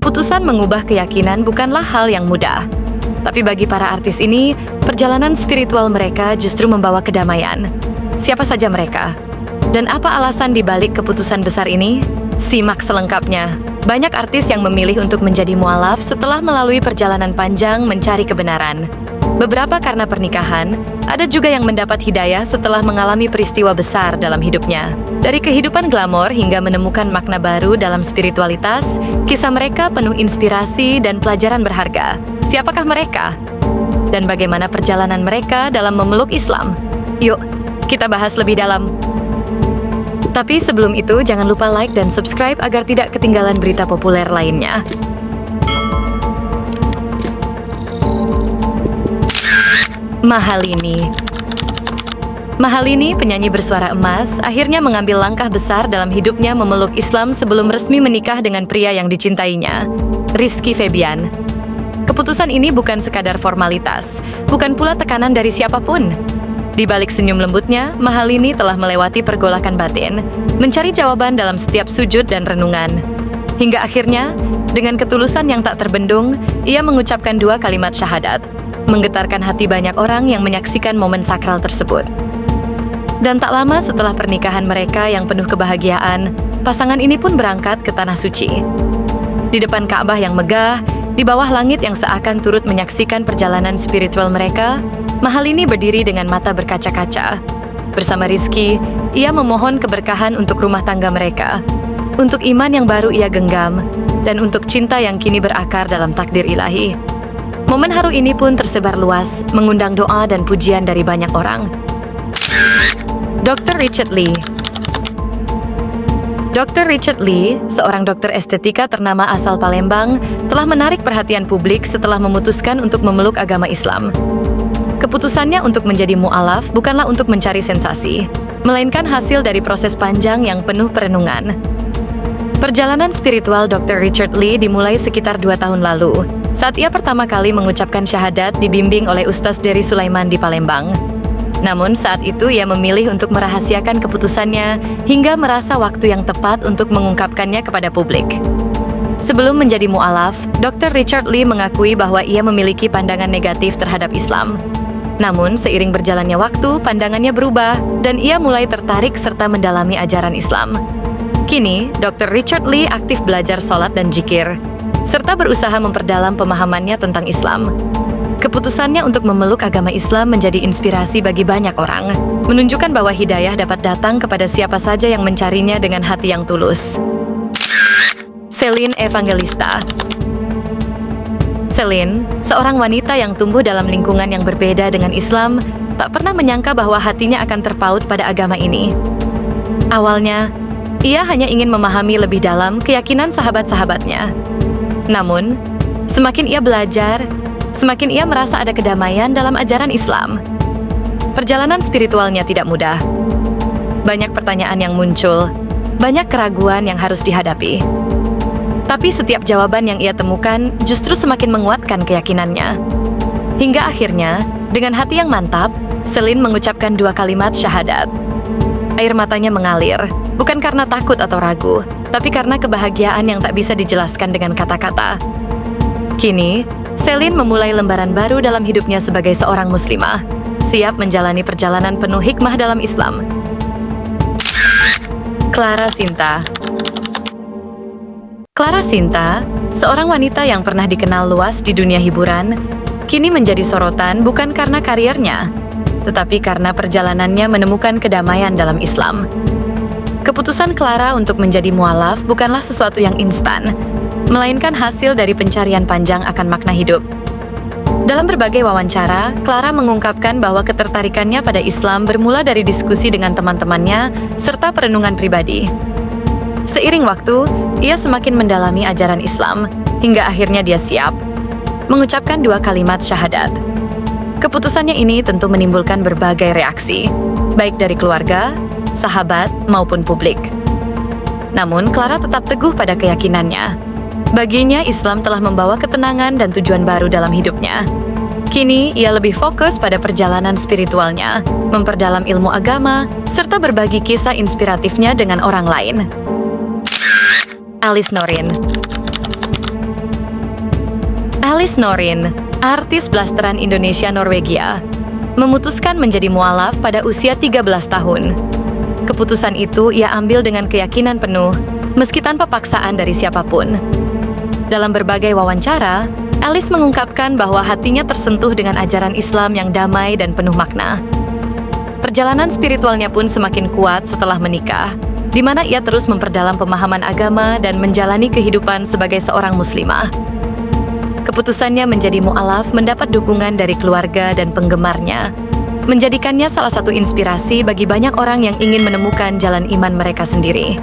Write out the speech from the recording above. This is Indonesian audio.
Keputusan mengubah keyakinan bukanlah hal yang mudah. Tapi bagi para artis ini, perjalanan spiritual mereka justru membawa kedamaian. Siapa saja mereka? Dan apa alasan dibalik keputusan besar ini? Simak selengkapnya. Banyak artis yang memilih untuk menjadi mualaf setelah melalui perjalanan panjang mencari kebenaran. Beberapa karena pernikahan, ada juga yang mendapat hidayah setelah mengalami peristiwa besar dalam hidupnya. Dari kehidupan glamor hingga menemukan makna baru dalam spiritualitas, kisah mereka penuh inspirasi dan pelajaran berharga. Siapakah mereka? Dan bagaimana perjalanan mereka dalam memeluk Islam? Yuk, kita bahas lebih dalam. Tapi sebelum itu, jangan lupa like dan subscribe agar tidak ketinggalan berita populer lainnya. Mahalini, penyanyi bersuara emas, akhirnya mengambil langkah besar dalam hidupnya memeluk Islam sebelum resmi menikah dengan pria yang dicintainya, Rizky Febian. Keputusan ini bukan sekadar formalitas, bukan pula tekanan dari siapapun. Di balik senyum lembutnya, Mahalini telah melewati pergolakan batin, mencari jawaban dalam setiap sujud dan renungan. Hingga akhirnya, dengan ketulusan yang tak terbendung, ia mengucapkan 2 kalimat syahadat, menggetarkan hati banyak orang yang menyaksikan momen sakral tersebut. Dan tak lama setelah pernikahan mereka yang penuh kebahagiaan, pasangan ini pun berangkat ke Tanah Suci. Di depan Ka'bah yang megah, di bawah langit yang seakan turut menyaksikan perjalanan spiritual mereka, Mahalini berdiri dengan mata berkaca-kaca. Bersama Rizky, ia memohon keberkahan untuk rumah tangga mereka, untuk iman yang baru ia genggam, dan untuk cinta yang kini berakar dalam takdir ilahi. Momen haru ini pun tersebar luas, mengundang doa dan pujian dari banyak orang. Dr. Richard Lee. Dr. Richard Lee, seorang dokter estetika ternama asal Palembang, telah menarik perhatian publik setelah memutuskan untuk memeluk agama Islam. Keputusannya untuk menjadi mu'alaf bukanlah untuk mencari sensasi, melainkan hasil dari proses panjang yang penuh perenungan. Perjalanan spiritual Dr. Richard Lee dimulai sekitar 2 tahun lalu, saat ia pertama kali mengucapkan syahadat dibimbing oleh Ustaz Dery Sulaiman di Palembang. Namun saat itu ia memilih untuk merahasiakan keputusannya hingga merasa waktu yang tepat untuk mengungkapkannya kepada publik. Sebelum menjadi mu'alaf, Dr. Richard Lee mengakui bahwa ia memiliki pandangan negatif terhadap Islam. Namun, seiring berjalannya waktu, pandangannya berubah, dan ia mulai tertarik serta mendalami ajaran Islam. Kini, Dr. Richard Lee aktif belajar sholat dan zikir, serta berusaha memperdalam pemahamannya tentang Islam. Keputusannya untuk memeluk agama Islam menjadi inspirasi bagi banyak orang, menunjukkan bahwa hidayah dapat datang kepada siapa saja yang mencarinya dengan hati yang tulus. Celine Evangelista. Celine, seorang wanita yang tumbuh dalam lingkungan yang berbeda dengan Islam, tak pernah menyangka bahwa hatinya akan terpaut pada agama ini. Awalnya, ia hanya ingin memahami lebih dalam keyakinan sahabat-sahabatnya. Namun, semakin ia belajar, semakin ia merasa ada kedamaian dalam ajaran Islam. Perjalanan spiritualnya tidak mudah. Banyak pertanyaan yang muncul, banyak keraguan yang harus dihadapi. Tapi setiap jawaban yang ia temukan justru semakin menguatkan keyakinannya. Hingga akhirnya, dengan hati yang mantap, Celine mengucapkan 2 kalimat syahadat. Air matanya mengalir, bukan karena takut atau ragu, tapi karena kebahagiaan yang tak bisa dijelaskan dengan kata-kata. Kini, Celine memulai lembaran baru dalam hidupnya sebagai seorang muslimah, siap menjalani perjalanan penuh hikmah dalam Islam. Clara Sinta. Clara Sinta, seorang wanita yang pernah dikenal luas di dunia hiburan, kini menjadi sorotan bukan karena karirnya, tetapi karena perjalanannya menemukan kedamaian dalam Islam. Keputusan Clara untuk menjadi mu'alaf bukanlah sesuatu yang instan, melainkan hasil dari pencarian panjang akan makna hidup. Dalam berbagai wawancara, Clara mengungkapkan bahwa ketertarikannya pada Islam bermula dari diskusi dengan teman-temannya serta perenungan pribadi. Seiring waktu, ia semakin mendalami ajaran Islam, hingga akhirnya dia siap mengucapkan 2 kalimat syahadat. Keputusannya ini tentu menimbulkan berbagai reaksi, baik dari keluarga, sahabat, maupun publik. Namun, Clara tetap teguh pada keyakinannya. Baginya, Islam telah membawa ketenangan dan tujuan baru dalam hidupnya. Kini, ia lebih fokus pada perjalanan spiritualnya, memperdalam ilmu agama, serta berbagi kisah inspiratifnya dengan orang lain. Alice Noreen. Alice Norrin, artis blasteran Indonesia Norwegia, memutuskan menjadi mualaf pada usia 13 tahun. Keputusan itu ia ambil dengan keyakinan penuh, meski tanpa paksaan dari siapapun. Dalam berbagai wawancara, Alice mengungkapkan bahwa hatinya tersentuh dengan ajaran Islam yang damai dan penuh makna. Perjalanan spiritualnya pun semakin kuat setelah menikah, di mana ia terus memperdalam pemahaman agama dan menjalani kehidupan sebagai seorang muslimah. Keputusannya menjadi mu'alaf mendapat dukungan dari keluarga dan penggemarnya, menjadikannya salah satu inspirasi bagi banyak orang yang ingin menemukan jalan iman mereka sendiri.